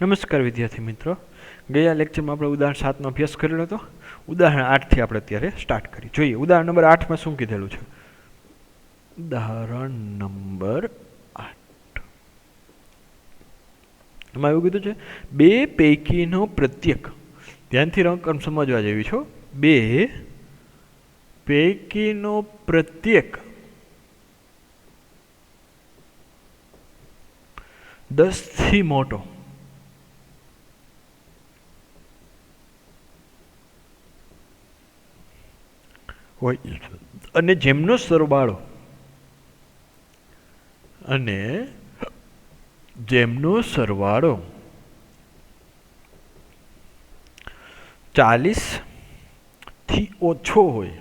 નમસ્કાર વિદ્યાર્થી મિત્રો, ગયા લેક્ચરમાં આપણે ઉદાહરણ 7નો અભ્યાસ કરેલો હતો. ઉદાહરણ 8થી આપણે અત્યારે સ્ટાર્ટ કરી જોઈએ. ઉદાહરણ નંબર 8માં શું કીધેલું છે? ઉદાહરણ નંબર 8 એમાં એવું કીધું છે, બે પૈકીનો પ્રત્યેક, ધ્યાનથી રકમ સમજવા જેવી છો, બે પૈકીનો પ્રત્યેક 10થી મોટો હોય અને જેમનો સરવાળો 40થી ઓછો હોય,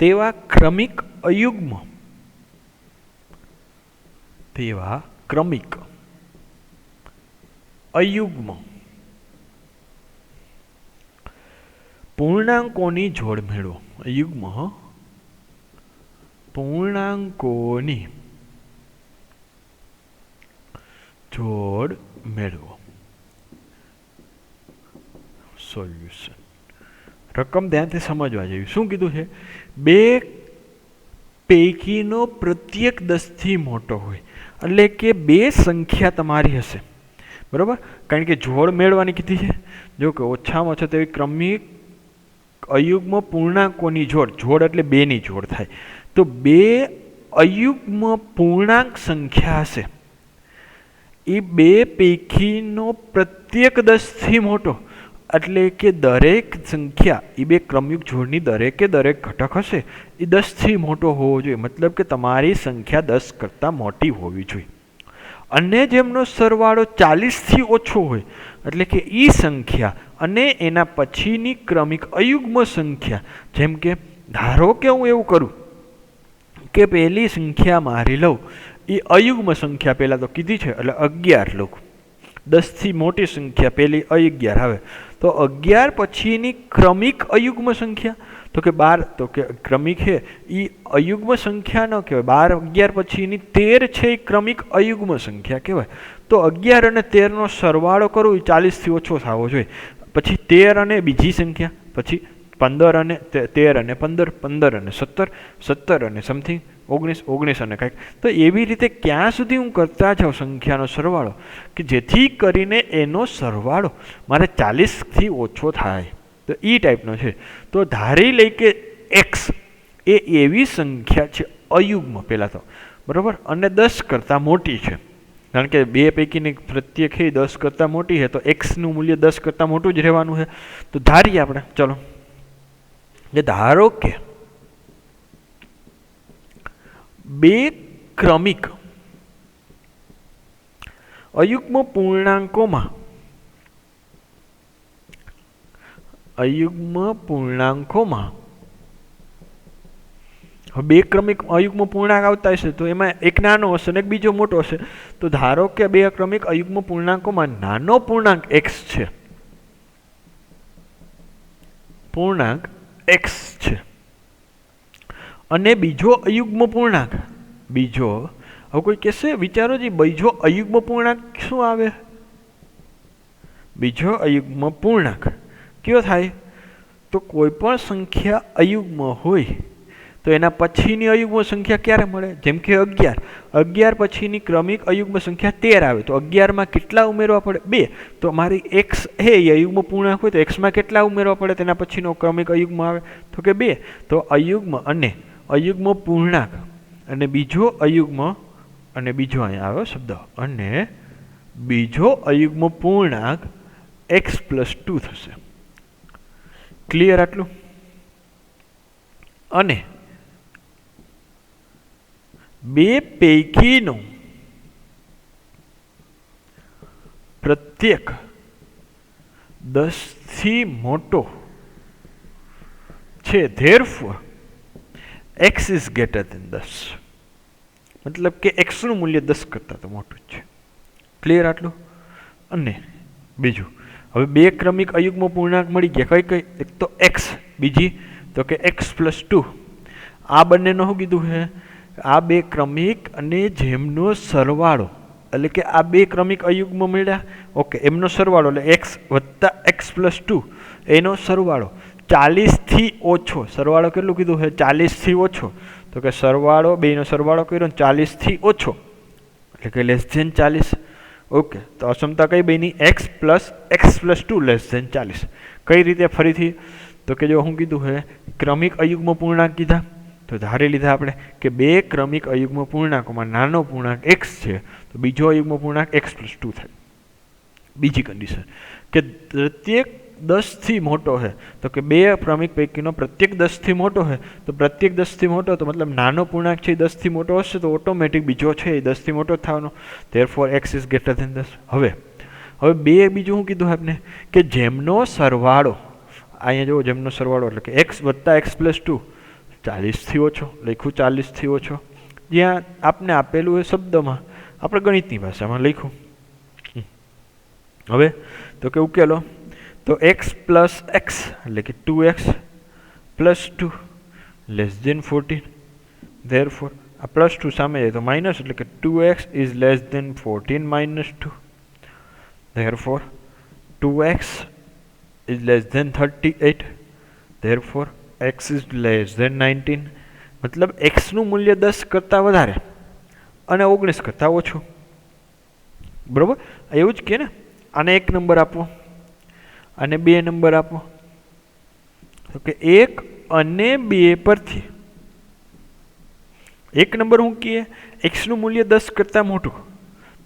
તેવા ક્રમિક અયુગ્મ પૂર્ણાંકોની જોડ મેળવો. અયુગ્મ પૂર્ણાંકોની જોડ મેળવો. સોલ્યુશન. રકમ ધ્યાનથી સમજવા જેવી. શું કીધું છે? બે પૈકીનો પ્રત્યેક 10થી મોટો હોય, એટલે કે બે સંખ્યા તમારી હશે, બરાબર? કારણ કે જોડ મેળવવાની કીધી છે. જો કે ઓછામાં ઓછા તેવી ક્રમિક અયુગ્મ પૂર્ણાંકોની જોડ એટલે બેની જોડ થાય. તો બે અયુગ્મ પૂર્ણાંક સંખ્યા હશે, એ બે પૈકીનો પ્રત્યેક 10થી મોટો, એટલે કે દરેક સંખ્યા એ બે ક્રમયુક્ત જોડની દરેક ઘટક હશે એ 10થી મોટો હોવો જોઈએ. મતલબ કે તમારી સંખ્યા 10 કરતાં મોટી હોવી જોઈએ. અને જેમનો સરવાળો 40થી ઓછો હોય, એટલે કે એ સંખ્યા અને એના પછીની ક્રમિક અયુગ્મ સંખ્યા. જેમ કે ધારો કે હું એવું કરું કે પહેલી સંખ્યા મારી લઉં, એ અયુગ્મ સંખ્યા પહેલાં તો કીધી છે એટલે 11 લઉં. 10થી મોટી સંખ્યા પહેલી 11 આવે, તો 11 પછીની ક્રમિક અયુગ્મ સંખ્યા તો કે 12, તો કે ક્રમિક છે એ અયુગ્મ સંખ્યા ન કહેવાય. 12 11 પછીની 13 છે એ ક્રમિક અયુગ્મ સંખ્યા કહેવાય. તો 11 અને 13નો સરવાળો કરવો એ 40થી ઓછો થવો જોઈએ. પછી 13 અને બીજી સંખ્યા, પછી 15 અને 13 અને 15, 15 અને 17, 17 અને સમથિંગ 19, 19 અને કાંઈક. તો એવી રીતે ક્યાં સુધી હું કરતા જાઉં સંખ્યાનો સરવાળો કે જેથી કરીને એનો સરવાળો મારે 40થી ઓછો થાય. તો એ ટાઈપનો છે. તો ધારી લઈ કે એક્સ એ એવી સંખ્યા છે અયુગ્મ પહેલાં તો, બરાબર, અને 10 કરતાં મોટી છે. કારણ કે બે પૈકીની પ્રત્યેક છે 10 કરતાં મોટી છે, તો એક્સનું મૂલ્ય 10 કરતાં મોટું જ રહેવાનું છે. તો ધારીએ આપણે, ચલો, કે ધારો કે બે ક્રમિક અયુગ્મ પૂર્ણાંકોમાં બે ક્રમિક અયુગ્મ પૂર્ણાંક આવતા હશે, તો એમાં એક નાનો હશે અને એક બીજો મોટો હશે. તો ધારો કે બે ક્રમિક અયુગ્મ પૂર્ણાંકોમાં નાનો પૂર્ણાંક x છે, અને બીજો અયુગ્મ પૂર્ણાંક, હવે કોઈ કહેશે, વિચારો જી, બીજો અયુગ્મ પૂર્ણાંક શું આવે? બીજો અયુગ્મ પૂર્ણાંક કયો થાય? તો કોઈ પણ સંખ્યા અયુગ્મ હોય તો એના પછીની અયુગ્મ સંખ્યા ક્યારે મળે? જેમ કે 11 પછીની ક્રમિક અયુગ્મ સંખ્યા 13 આવે, તો 11માં કેટલા ઉમેરવા પડે? 2. તો મારી x હે એ અયુગ્મ પૂર્ણાંક હોય તો xમાં કેટલા ઉમેરવા પડે તેના પછીનો ક્રમિક અયુગ્મ આવે? તો કે 2. તો અયુગ્મ અને અયુગ્મ પૂર્ણાંક અને બીજો અયુગ્મ, અને બીજો અહીંયા આવ્યો શબ્દ, અને બીજો અયુગ્મ પૂર્ણાંક x+2 થશે. ક્લિયર આટલું? અને બે પૈકીનો પ્રત્યેક 10થી મોટો છે, therefore x is greater than 10. મતલબ કે x નું મૂલ્ય 10 કરતાં તો મોટું છે. ક્લિયર આટલું? અને બીજું, હવે બે ક્રમિક અયુગ્મ પૂર્ણાંક મળી ગયા. કઈ કઈ? એક તો x, બીજી તો કે x+2, આ બંનેનો શું કીધું છે? આ બે ક્રમિક અને જેમનો સરવાળો, એટલે કે આ બે ક્રમિક અયુગ્મ મળ્યા, ઓકે, એમનો સરવાળો એટલે એક્સ વત્તા એક્સ પ્લસ 2 એનો સરવાળો 40થી ઓછો. સરવાળો કેટલું કીધું છે? 40થી ઓછો. તો કે સરવાળો, બેનો સરવાળો કર્યો 40થી ઓછો એટલે કે લેસ ધેન 40. ઓકે, તો અસમતા કઈ બની? X plus 2 less than 40. કઈ રીતે? ફરીથી તો કે જો શું કીધું છે? ક્રમિક અયુગ્મ પૂર્ણાંક કીધા, તો ધારી લીધા આપણે કે બે ક્રમિક અયુગ્મ પૂર્ણાંકોમાં નાનો પૂર્ણાંક એક્સ છે, તો બીજો અયુગ્મ પૂર્ણાંક એક્સ પ્લસ 2 થાય. બીજી કન્ડિશન કે પ્રત્યેક 10થી મોટો છે, તો કે બે ક્રમિક પૈકીનો પ્રત્યેક 10થી મોટો છે, તો પ્રત્યેક 10થી મોટો તો મતલબ નાનો પૂર્ણાંક છે એ 10થી મોટો હશે, તો ઓટોમેટિક બીજો છે એ 10થી મોટો થવાનો. Therefore X is greater than 10. હવે બે બીજું શું કીધું આપણે? કે જેમનો સરવાળો, અહીંયા જુઓ, જેમનો સરવાળો એટલે કે એક્સ વત્તા એક્સ પ્લસ 2 40થી ઓછો, લખ્યું 40થી ઓછો. જ્યાં આપને આપેલું એ શબ્દમાં આપણે ગણિતની ભાષામાં લખ્યું. હવે તો કે ઉકેલો, તો એક્સ પ્લસ એક્સ એટલે કે 2x plus 2 less than 14. Therefore આ પ્લસ 2 સામે જાય તો માઇનસ, એટલે કે 2x is less than 14 minus 2. Therefore 2x is less than 38. Therefore x is less than 19. મતલબ એક્સનું મૂલ્ય 10 કરતાં વધારે અને 19 કરતાં ઓછું. બરાબર, એવું જ કે ને? આને 1 નંબર આપો અને 2 નંબર આપો, તો કે 1 અને 2 પરથી 1 નંબર શું કહીએ? એક્સનું મૂલ્ય 10 કરતાં મોટું,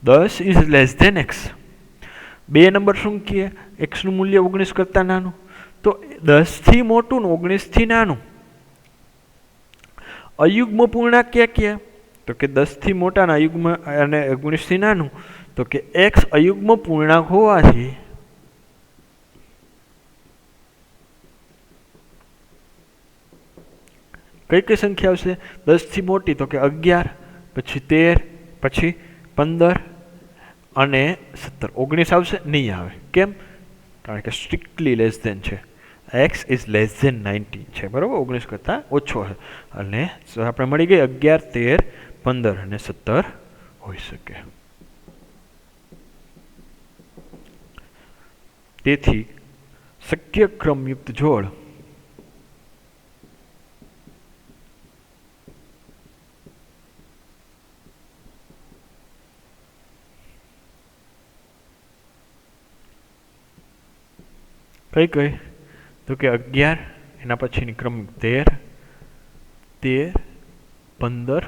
10 is less than X. 2 number શું કહીએ? એક્સનું મૂલ્ય 19 કરતાં નાનું, તો 10થી મોટું ને 19થી નાનું. અયુગ્મ પૂર્ણાંક ક્યાં ક્યાં? તો કે 10થી મોટાના અયુગ્મ અને 19થી નાનું, તો કે એક્સ અયુગ્મ પૂર્ણાંક હોવાથી કઈ કઈ સંખ્યા આવશે? 10થી મોટી તો કે 11, પછી 13, પછી 15 અને 17. 19 આવશે? નહીં આવે. કેમ? કારણ કે સ્ટ્રિક્ટલી લેસ ધેન છે. એક્સ ઇઝ લેસ ધેન 19 છે, બરાબર, 19 કરતાં ઓછો છે. અને આપણે મળી ગઈ 11, 13, 15 અને 17 હોઈ શકે. તેથી શક્ય ક્રમયુક્ત જોડ કઈ કઈ? તો કે 11, એના પછીની ક્રમિક 13, 15,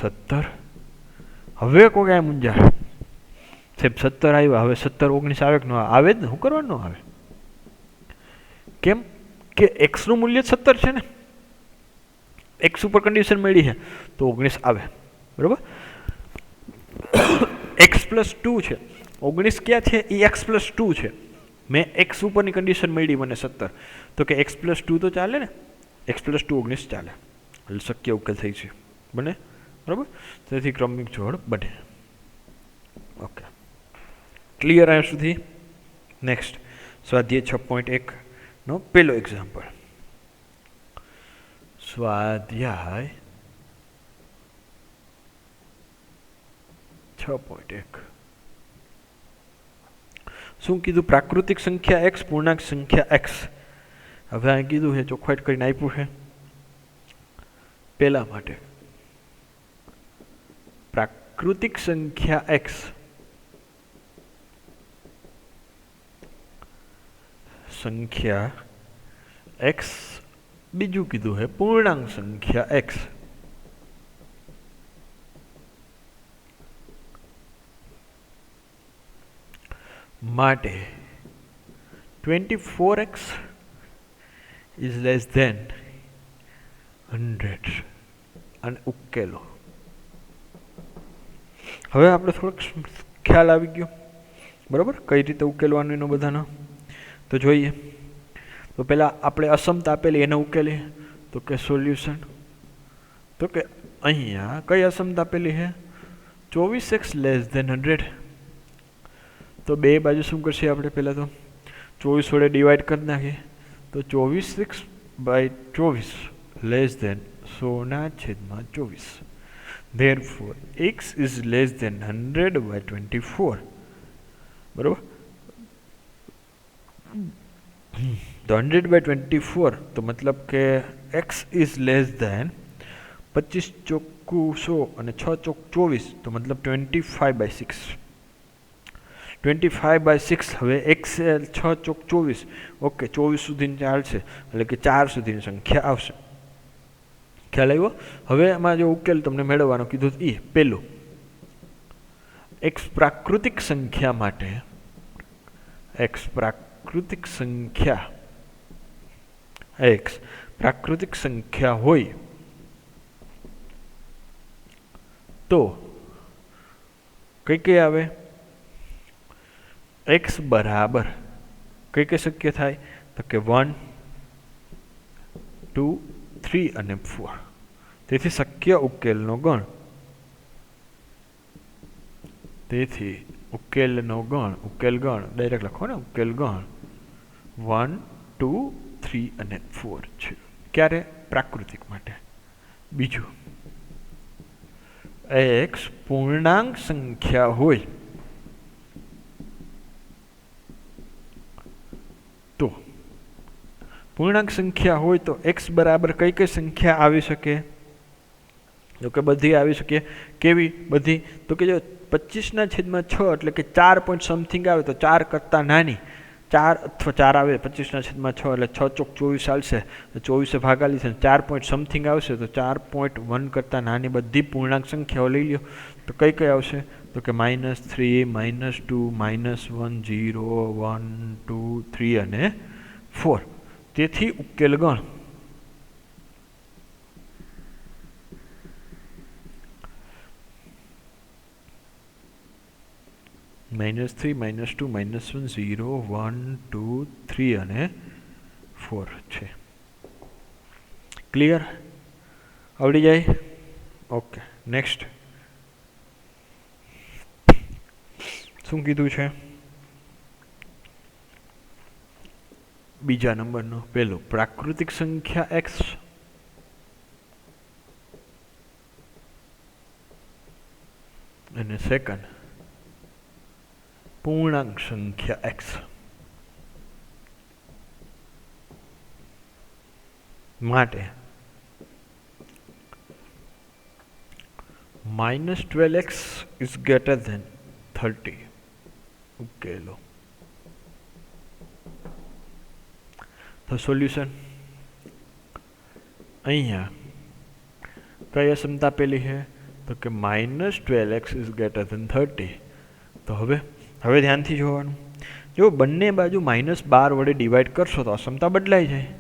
17. હવે કોઈ કાંઈ મૂંઝાર સાહેબ? 17 આવ્યા, હવે 17, 19 આવે કે ન આવે? જ ને, શું કરવાનું આવે? કેમ કે એક્સનું મૂલ્ય 17 છે ને, એક્સ ઉપર કન્ડિશન મળી છે તો 19 આવે. બરાબર, એક્સ પ્લસ 2 છે, 19 ક્યાં છે? એ એક્સ પ્લસ 2 છે. મેં એક્સ ઉપરની કન્ડિશન મળી મને 17, તો કે એક્સ પ્લસ 2 તો ચાલે ને? એક્સ પ્લસ 2 19 ચાલે, એટલે શક્ય ઉકેલ થઈ છે, બને. બરાબર, તેથી ક્રમિક જોડ બને. ઓકે, ક્લિયર આવ્યા સુધી? નેક્સ્ટ સ્વાધ્યાય 6.1 નો પેલો એક્ઝામ્પલ. સ્વાધ્યાય 6.1. શું કીધું? પ્રાકૃતિક સંખ્યા x, પૂર્ણાંક સંખ્યા x. હવે અહીં કીધું છે, ચોખ્ખાઈ કરીને આપ્યું છે. પેલા માટે પ્રાકૃતિક સંખ્યા x બીજું કીધું છે પૂર્ણાંક સંખ્યા x. માટે 24x is less than 100 અને ઉકેલો. હવે આપણે થોડોક ખ્યાલ આવી ગયો, બરાબર, કઈ રીતે ઉકેલવાનું એનો બધાનો. તો જોઈએ, તો પહેલાં આપણે અસમતા આપેલી એને ઉકેલીએ. તો કે સોલ્યુશન, તો કે અહીંયા કઈ અસમતા આપેલી છે? 24x less than 100. તો બે બાજુ શું કરશે આપણે? પહેલાં તો 24 વડે ડિવાઈડ કરી નાખીએ, તો 24x 16/24 less than 16/24. Therefore x is less than 100/24. બરોબર. તો 100/24 તો મતલબ કે x is less than 25 ચોખ્ખું 100 અને 6 ચોક 24 તો મતલબ 25/6. 25/6. હવે x 6 ચોક 24. ઓકે, 24 સુધીની ચાલશે એટલે કે 4 સુધીની સંખ્યા આવશે. ખ્યાલ આવ્યો? હવે એમાં જો ઉકેલ તમને મેળવવાનો કીધું એ પેલું x પ્રાકૃતિક સંખ્યા માટે x પ્રાકૃતિક સંખ્યા હોય તો કઈ આવે? x બરાબર કઈ શક્ય થાય તો કે 1, 2, 3 અને 4. તેથી શક્ય ઉકેલનો ગણ ઉકેલ ગણ ડાયરેક્ટ લખો ને, ઉકેલ ગણ 1, 2, 3 અને 4 છે. ક્યારે? પ્રાકૃતિક માટે. બીજું, x પૂર્ણાંક સંખ્યા હોય તો x બરાબર કઈ સંખ્યા આવી શકે? તો કે બધી આવી શકે. કેવી બધી? તો કે જો 25/6 એટલે કે 4 પોઈન્ટ સમથિંગ આવે તો 4 કરતાં નાની 4 અથવા 4 આવે 25/6 એટલે 6 ચોક 24 આવશે તો 24 ભાગાલી છે 4 પોઈન્ટ સમથિંગ આવશે તો 4.1 કરતાં નાની બધી પૂર્ણાંક સંખ્યાઓ લઈ લ્યો તો કઈ આવશે? તો કે -3, -2, -1, 0, 1, 2, 3 અને 4. તેથી ઉકેલ ગણ -3, -2, -1, 0, 1, 2, 3 અને 4 છે. ક્લિયર? આવડી જાય? ઓકે. નેક્સ્ટ શું કીધું છે? બીજા નંબરનો પેલો પ્રાકૃતિક સંખ્યા x અને સેકન્ડ પૂર્ણાંક સંખ્યા x. માટે -12x is greater than 30. ઉકેલો. તો સોલ્યુશન અહીંયા કઈ અસમતા પેલી છે તો કે -12x is greater than 30. તો હવે ધ્યાનથી જોવાનું. જો બંને બાજુ -12 વડે ડિવાઈડ કરશો તો અસમતા બદલાઈ જાય,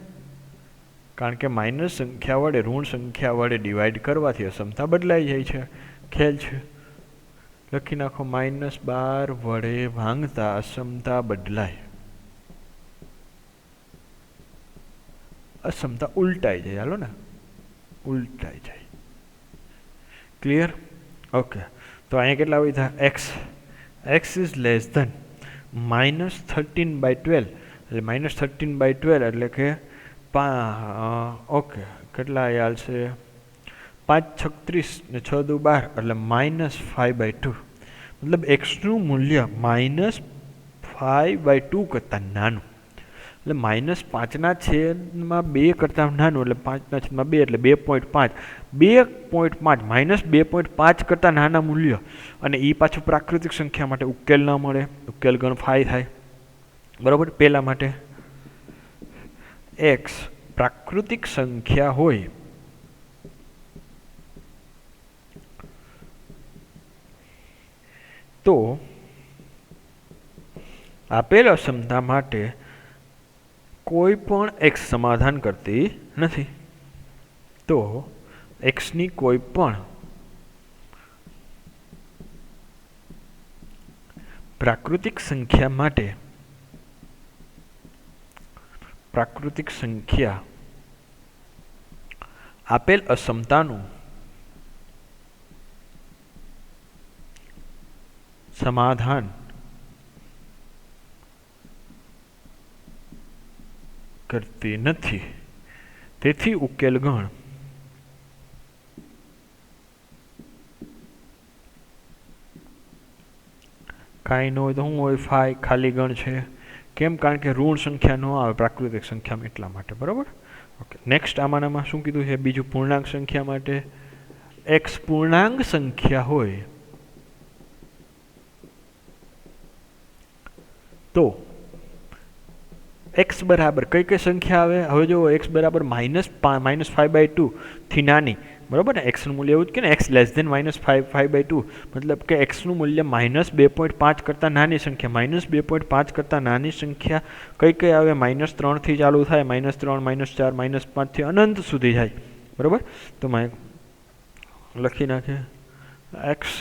કારણ કે માઇનસ સંખ્યા વડે ઋણ સંખ્યા વડે ડિવાઈડ કરવાથી અસમતા બદલાઈ જાય છે. ખ્યાલ છે? લખી નાખો, -12 વડે ભાંગતા અસમતા બદલાય, અસમતા ઉલટાઈ જાય. હાલો ને, ઉલટાઈ જાય. ક્લિયર? ઓકે. તો અહીંયા કેટલા વધ્યા? x ઇઝ લેસ ધેન -13/12 એટલે -13/12 એટલે કે ઓકે કેટલા આવશે? 5 36 ને 6 દુ 12 એટલે -5/2. મતલબ એક્સનું મૂલ્ય -5/2 કરતાં નાનું, એટલે -5/2 કરતાં નાનું એટલે 5/2 એટલે 2.5 -2.5 કરતાં નાના મૂલ્ય. અને એ પાછું પ્રાકૃતિક સંખ્યા માટે ઉકેલ ન મળે, ઉકેલ ગણ 5 થાય. બરાબર? પહેલા માટે x પ્રાકૃતિક સંખ્યા હોય તો આપેલ અસમતા માટે કોઈ પણ x સમાધાન કરતી નથી. તો x ની કોઈ પણ પ્રાકૃતિક સંખ્યા માટે પ્રાકૃતિક સંખ્યા આપેલ અસમતાનું સમાધાન કરતી નથી. તેથી ઉકેલ ગણ કાંઈ ન હોય તો શું હોય? ફાઈ ખાલી ગણ છે. કેમ? કારણ કે ઋણ સંખ્યા ન આવે પ્રાકૃતિક સંખ્યામાં, એટલા માટે. બરાબર. ઓકે, નેક્સ્ટ આમાંનામાં શું કીધું છે? બીજું પૂર્ણાંક સંખ્યા માટે એક્સ પૂર્ણાંક સંખ્યા હોય તો એક્સ બરાબર કઈ કઈ સંખ્યા આવે? હવે જો એક્સ બરાબર -5/2 થી નાની, બરાબર ને? એક્સનું મૂલ્ય એવું જ કે ને, એક્સ લેસ દેન -5/2, મતલબ કે એક્સનું મૂલ્ય -2.5 કરતાં નાની સંખ્યા. -2.5 કરતાં નાની સંખ્યા કઈ કઈ આવે? -3 થી ચાલુ થાય, -3, -4, -5 થી અનંત સુધી જાય. બરાબર. તો લખી નાખે એક્સ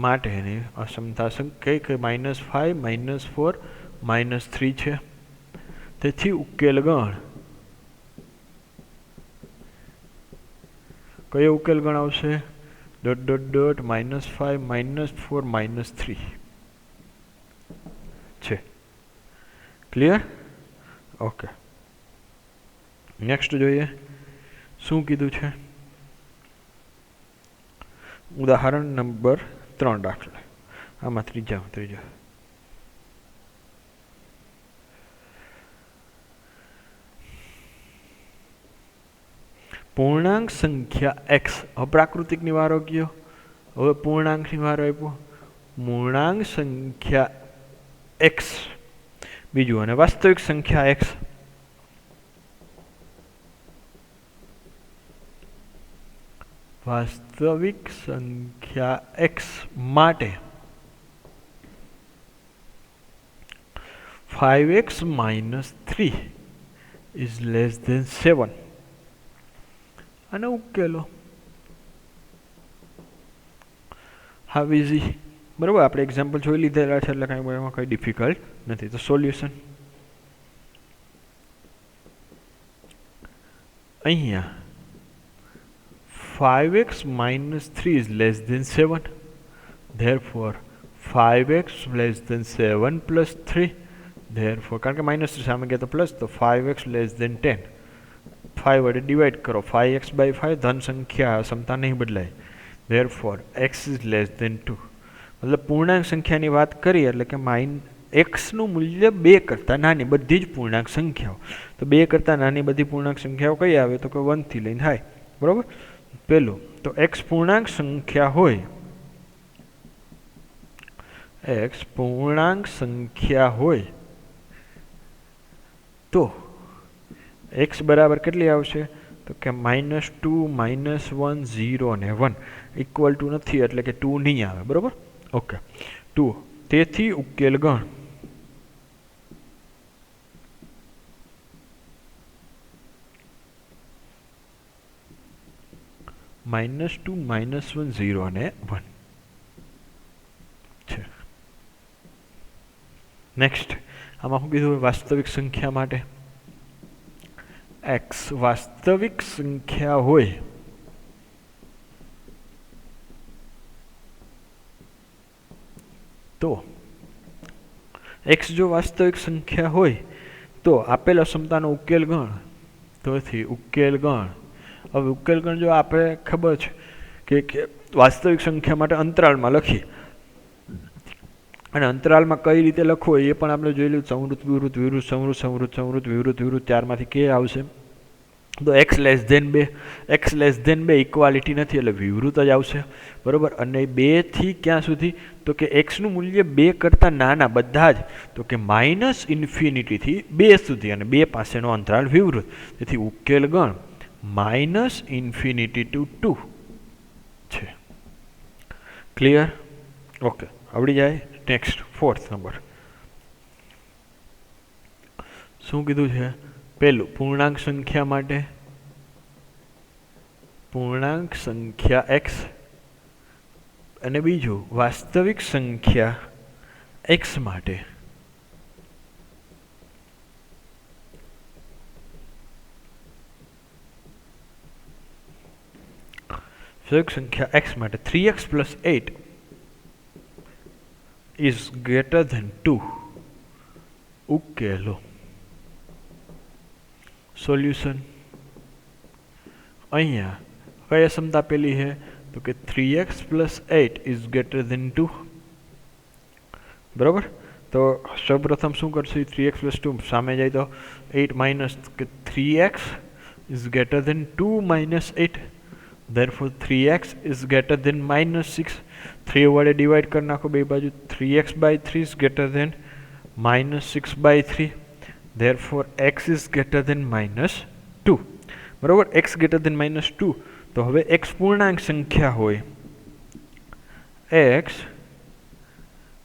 માટેની અસમતા સંખ્યા કઈ? -5, -4, -3 છે. તેથી ઉકેલ ગણ કયો ઉકેલ ગણ આવશે? -5, -4, -3 છે. ક્લિયર? ઓકે, નેક્સ્ટ જોઈએ શું કીધું છે. ઉદાહરણ નંબર 3 દાખલા. આમાં ત્રીજો પૂર્ણાંક સંખ્યા એક્સ. અપ્રાકૃતિકની વારો ગયો, હવે પૂર્ણાંકની વારો આપ્યો. પૂર્ણાંક સંખ્યા એક્સ બીજું, અને વાસ્તવિક સંખ્યા એક્સ. વાસ્તવિક સંખ્યા એક્સ માટે 5x - 3 is less than 7. અને ઉકેલો. હાવ ઇઝી. બરાબર, આપણે એક્ઝામ્પલ જોઈ લીધેલા છે એટલે કાંઈ એમાં કંઈ ડિફિકલ્ટ નથી. તો સોલ્યુશન અહીંયા 5x - 3 is less than 7. Therefore 5x less than 7 plus 3. Therefore, કારણ કે -3 સામે ગયા તો પ્લસ, તો 5x less than 10. 5 વડે ડિવાઈડ કરો, 5x/5 ધન સંખ્યા, સમતા નહીં બદલાય. Therefore x is less than 2. મતલબ પૂર્ણાંક સંખ્યાની વાત કરીએ એટલે કે એક્સનું મૂલ્ય 2 કરતાં નાની બધી જ પૂર્ણાંક સંખ્યાઓ. તો 2 કરતાં નાની બધી પૂર્ણાંક સંખ્યાઓ કઈ આવે? તો કે 1 થી લઈને થાય. બરાબર. પેલું તો એક્સ પૂર્ણાંક સંખ્યા હોય, એક્સ પૂર્ણાંક સંખ્યા હોય તો એક્સ બરાબર કેટલી આવશે? તો કે -2, -1, 0 અને 1 ઇક્વલ ટુ નથી એટલે કે 2 નહીં આવે. બરાબર. ઓકે, 2. તેથી ઉકેલ ગણ -2, -1, 0 અને 1 છે. નેક્સ્ટ આમાં શું કીધું? વાસ્તવિક સંખ્યા માટે એક્સ વાસ્તવિક સંખ્યા હોય તો એક્સ જો વાસ્તવિક સંખ્યા હોય તો આપેલ અસમતાનો ઉકેલ ગણ. તોથી ઉકેલ ગણ. હવે ઉકેલ ગણ જો આપણે ખબર છે કે વાસ્તવિક સંખ્યા માટે અંતરાળમાં લખીએ, અને અંતરાલમાં કઈ રીતે લખવો એ પણ આપણે જોઈ લઈએ. સંવૃત, વિવૃત, વિવૃત, સંવૃત, સંવૃત, સંવૃત, વિવૃત, વિવૃત, ચારમાંથી કે આવશે? તો x less than 2. x less than 2 equality નથી એટલે વિવૃત જ આવશે. બરાબર. અને 2 થી ક્યાં સુધી? તો કે એક્સનું મૂલ્ય 2 કરતાં નાના બધા જ, તો કે -∞ થી 2 સુધી, અને 2 પાસેનો અંતરાલ વિવૃત. તેથી ઉકેલ ગણ -∞ to 2 છે. ક્લિયર? ઓકે, આવડી જાય. નેક્સ્ટ 4th નંબર શું કીધું છે? પહેલું પૂર્ણાંક સંખ્યા માટે પૂર્ણાંક સંખ્યા એક્સ, અને બીજું વાસ્તવિક સંખ્યા એક્સ માટે વાસ્તવિક સંખ્યા એક્સ માટે 3x + 8 is greater than 2. ઉકેલો. સોલ્યુશન અહીંયા કઈ અસમતા આપેલી છે તો કે 3x + 8 ઇઝ ગ્રેટર ધેન 2. બરાબર. તો સૌપ્રથમ શું કરશું? 3x + 2 સામે જાય તો 8 માઇનસ કે 3x is greater than 2 - 8. therefore 3x is greater than -6. 3 વડે ડિવાઈડ કરી નાખો બે બાજુ. 3x/3 is greater than -6/3. therefore x is greater than -2. બરાબર. x greater than -2. તો હવે x પૂર્ણાંક સંખ્યા હોય, x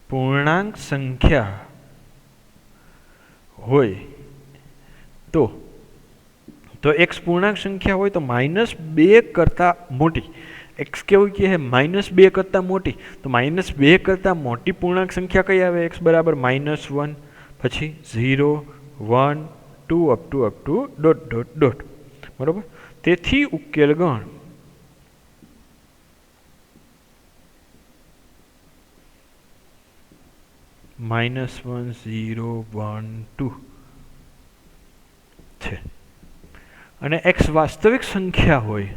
પૂર્ણાંક સંખ્યા હોય તો x પૂર્ણાંક સંખ્યા હોય તો -2 કરતાં મોટી, x કેવું કે છે -2 કરતાં મોટી, તો -2 કરતાં મોટી પૂર્ણાંક સંખ્યા કઈ આવે? x બરાબર -1, પછી 0, 1, 2 અપ ટુ ... બરાબર. તેથી ઉકેલ ગણ -1, 0, 1, 2 છે. અને x વાસ્તવિક સંખ્યા હોય,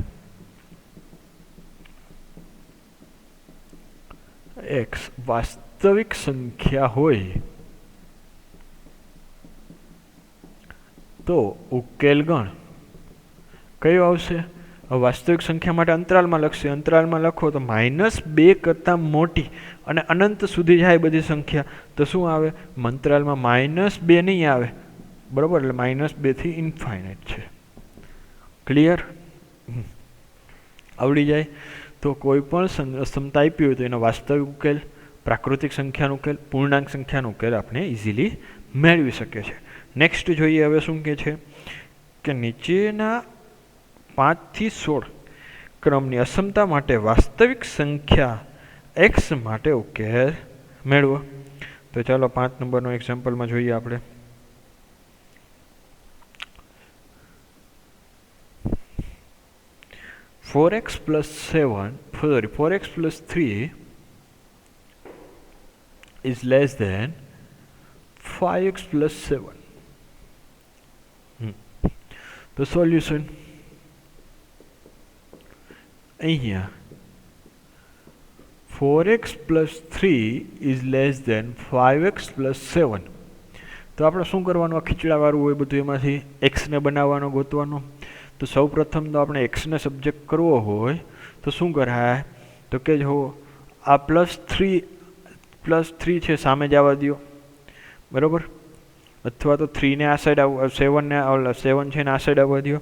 x વાસ્તવિક સંખ્યા હોય તો ઉકેલ ગણ કયો આવશે? વાસ્તવિક સંખ્યા માટે અંતરાલમાં લખશે. અંતરાલમાં લખો તો -2 કરતાં મોટી અને અનંત સુધી જાય બધી સંખ્યા તો શું આવે? અંતરાલમાં -2 નહીં આવે. બરાબર. એટલે -2 થી ઇન્ફાઇનાઇટ છે. ક્લિયર? આવડી જાય તો કોઈ પણ અસમતા આપી હોય તો એનો વાસ્તવિક ઉકેલ, પ્રાકૃતિક સંખ્યાનો ઉકેલ, પૂર્ણાંક સંખ્યાનો ઉકેલ આપણે ઇઝીલી મેળવી શકીએ છીએ. નેક્સ્ટ જોઈએ હવે શું કહે છે કે નીચેના 5 થી 16 ક્રમની અસમતા માટે વાસ્તવિક સંખ્યા x માટે ઉકેલ મેળવો. તો ચાલો 5 નંબરનો એક્ઝામ્પલમાં જોઈએ આપણે. (4x + 3) is less than 5x + 7. તો સોલ્યુશન અહીંયા 4x + 3 is less than 5x + 7. તો આપણે શું કરવાનું? આ ખીચડાવાળું હોય બધું, એમાંથી x ને બનાવવાનો, ગોતવાનો. તો સૌ પ્રથમ તો આપણે x ને સબ્જેક્ટ કરવો હોય તો શું કરાય? તો કે જો આ +3 છે સામે જવા દો. બરાબર. અથવા તો 3 ને આ સાઈડ 7 છે ને આ સાઈડ આવવા દો.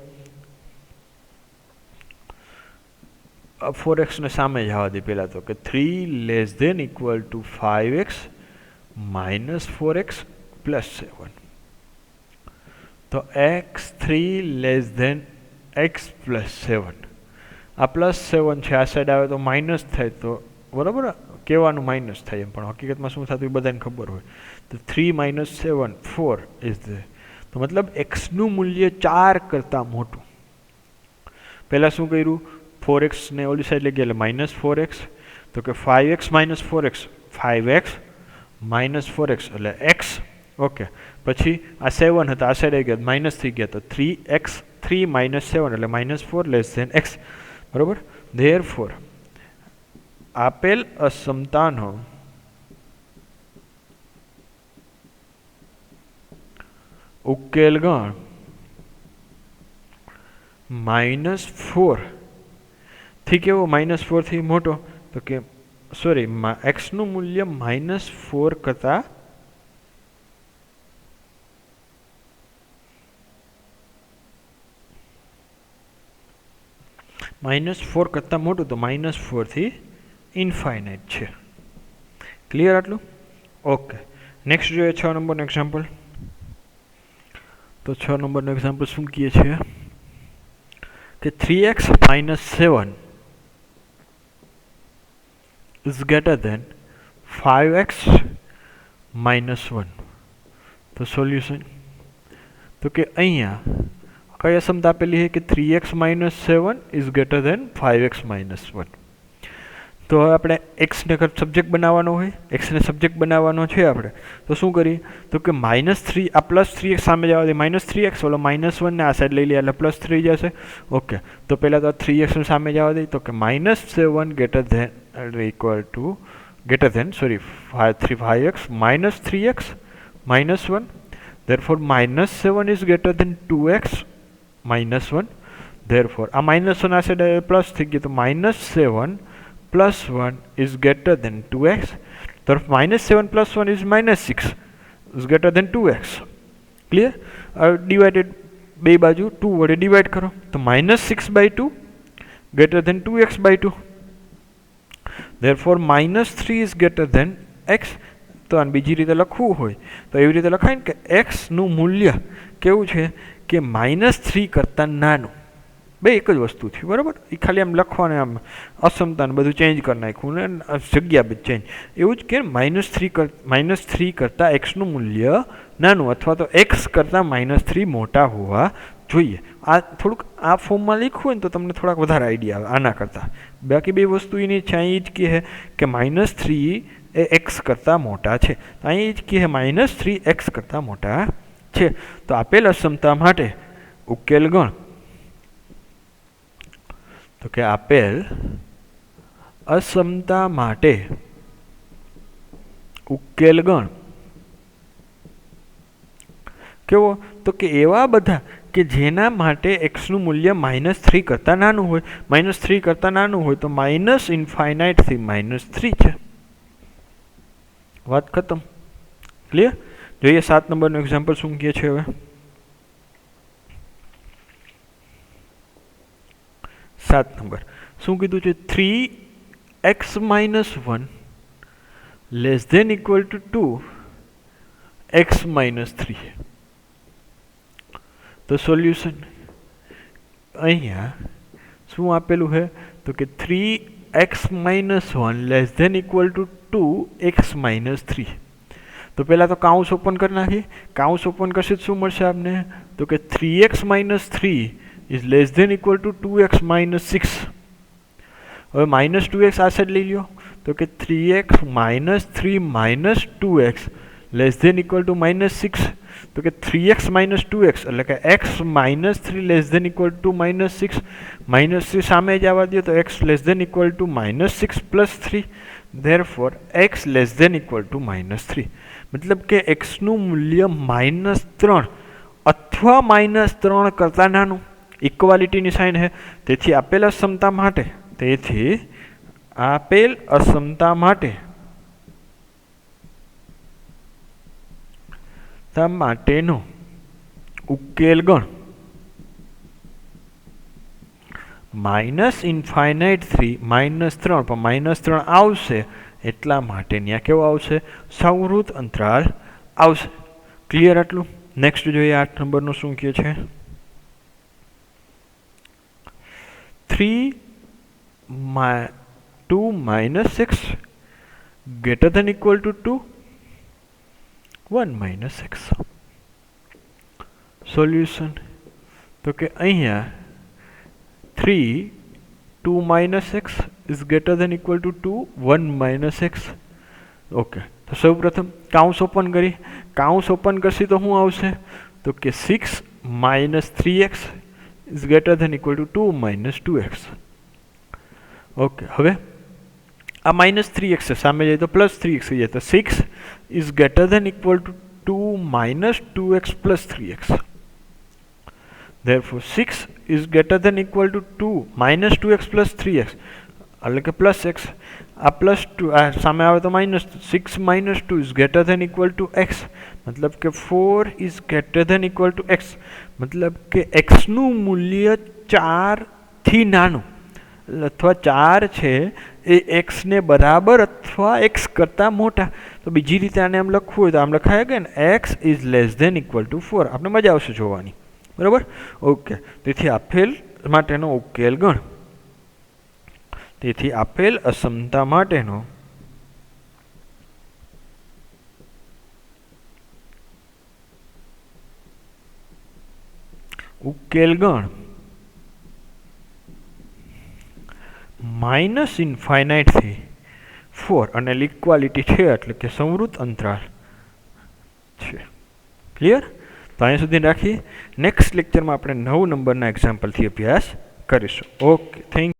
4x ને સામે જવા દે પહેલાં તો કે 3 ≤ 5x - 4x + 7. તો x3 > x + 7. આ +7 છે, આ સાઈડ આવે તો માઇનસ થાય. તો બરાબર કહેવાનું માઇનસ થાય એમ, પણ હકીકતમાં શું થતું એ બધાને ખબર હોય. તો 3 - 7 4 ઇઝ ધ, તો મતલબ એક્સનું મૂલ્ય 4 કરતાં મોટું. પહેલાં શું કર્યું? 4x ને ઓલી સાઈડ લઈ ગયા એટલે -4x. તો કે 5x - 4x, 5x - 4x એટલે x. ઓકે. પછી આ 7 હતા, આ સાઈડ આવી ગયા માઇનસ થઈ ગયા, તો 3x 3 - 7 એટલે -4 < x. બરાબર. ધેરફોર આપેલ અસમતાનો ઉકેલ ગણ -4 થી કેવો? -4 થી મોટો. તો કે સોરી, x નું મૂલ્ય -4 કરતાં -4 કરતાં મોટું, તો -4 થી ઇન્ફાઇનાઇટ છે. ક્લિયર આટલું? ઓકે. નેક્સ્ટ જોઈએ 6 નંબરનો એક્ઝામ્પલ. તો 6 નંબરનો એક્ઝામ્પલ શું કહે છે કે 3x - 7 is greater than 5x - 1. તો સોલ્યુશન તો કે અહીંયા કઈ અસમતા આપેલી છે કે 3x - 7 is greater than 5x - 1. તો હવે આપણે એક્સને સબ્જેક્ટ બનાવવાનો હોય, એક્સને સબ્જેક્ટ બનાવવાનો છે આપણે, તો શું કરીએ? તો કે -3 આ +3x સામે જવા દે, -3x, ઓલો -1 ને આ સાઈડ લઈ લે એટલે +3 જશે. ઓકે, તો પહેલાં તો 3x સામે જવા દે, તો કે -7 5x -3x -1, therefore -7 is greater than 2x -1, therefore આ -1 આ સાઈડ પ્લસ થઈ ગયું, તો -7 + 1 is greater than 2x, તો -7 + 1 is -6 is greater than 2x. Clear? Divided બે બાજુ 2 વડે ડિવાઈડ કરો, તો -6/2 greater than 2x/2, therefore -3 is greater than x. તો આને બીજી રીતે લખવું હોય તો એવી રીતે લખાય ને કે એક્સનું મૂલ્ય કેવું છે કે -3 કરતાં નાનું. બે એક જ વસ્તુ થયું, બરાબર? એ ખાલી આમ લખવાને આમ અસમતાને બધું ચેન્જ કરી નાખ્યું ને જગ્યા બધી ચેન્જ. એવું જ કે -3 કરતાં એક્સનું મૂલ્ય નાનું અથવા તો એક્સ કરતાં -3 મોટા હોવા જોઈએ. આ થોડુંક આ ફોર્મમાં લખ્યું હોય ને તો તમને થોડાક વધારે આઈડિયા આવે આના કરતાં. બાકી બે વસ્તુ એની છે, અહીં જ કહે કે -3 એ એક્સ કરતાં મોટા છે, તો અહીં જ કહે -3 એક્સ કરતાં મોટા છે. તો આપેલ અસમતા માટે ઉકેલ ગણ, તો કે આપેલ અસમતા માટે ઉકેલ ગણ કેવો? તો કે એવા બધા કે જેના માટે એક્સનું મૂલ્ય -3 કરતાં નાનું હોય. -3 કરતાં નાનું હોય તો -∞ થી -3 છે. વાત ખતમ. ક્લિયર? જોઈએ 7 નંબરનું એક્ઝામ્પલ શું કહે છે. હવે 7 નંબર શું કીધું છે? 3x - 1 ≤ 2x - 3. તો સોલ્યુશન અહીંયા શું આપેલું છે? તો કે 3x - 1 ≤ 2x - 3. તો પહેલાં તો કાઉન્સ ઓપન કરી નાખીએ. કાઉન્સ ઓપન કરશે તો શું મળશે આપને? તો કે 3x - 3 is less than equal to 2x - 6. હવે -2x આ સાઈડ લઈ લ્યો, તો કે 3x - 3 - 2x less than equal to -6. તો કે 3x - 2x એટલે કે x - 3 less than equal to -6. -3 સામે જ આવવા દો, તો x less than equal to -6 + 3, therefore x less than equal to -3. મતલબ કે xનું મૂલ્ય -3 અથવા -3 કરતાં નાનું. ઇક્વાલિટીની સાઇન છે. તેથી આપેલ અસમતા માટેનો ઉકેલ ગણ -∞ થી -3, પણ -3 આવશે એટલા માટે ત્યાં કેવો આવશે? સંવૃત અંતરાલ આવશે. ક્લિયર? આટલું. નેક્સ્ટ જોઈએ 8 નંબરનું શું કહે છે. 3 - 2 - x greater than equal to 2 1 - x. Solution તો કે અહીંયા 3 2 - x is greater than equal to 2 1 - x. Okay, તો સૌ પ્રથમ કાઉન્સ ઓપન કરી. કાઉન્સ ઓપન કરશી તો શું આવશે? તો કે 6 - 3x is greater than equal to 2 - 2x. Okay, હવે આ -3x છે, સામે જાય તો +3x થઈ જાય, તો 6 is greater than equal to 2 - 2x + 3x. therefore 6 is greater than equal to 2 - 2x + 3x એટલે કે +x. આ +2 આ સામે આવે તો -6 - 2 is greater than equal to x. મતલબ કે 4 is greater than equal to x. મતલબ કે xનું મૂલ્ય 4 થી નાનું અથવા 4 છે એ એક્સને બરાબર અથવા એક્સ કરતાં મોટા. તો બીજી રીતે આને આમ લખવું હોય તો આમ લખાય કે ને X is less than equal to 4. આપણે મજા આવશે જોવાની. બરાબર? ઓકે, તેથી આપેલ માટેનો ઉકેલ ગણ. તેથી આપેલ અસમતા માટેનો ઉકેલ ગણ માઇનસ ઇન્ફાઇનાઇટથી 4 અને ઇક્વાલિટી છે એટલે કે સંવૃત અંતરાલ છે. ક્લિયર? તો અહીંયા સુધી રાખીએ. નેક્સ્ટ લેક્ચરમાં આપણે 9 નંબરના એક્ઝામ્પલથી અભ્યાસ કરીશું. Okay, thank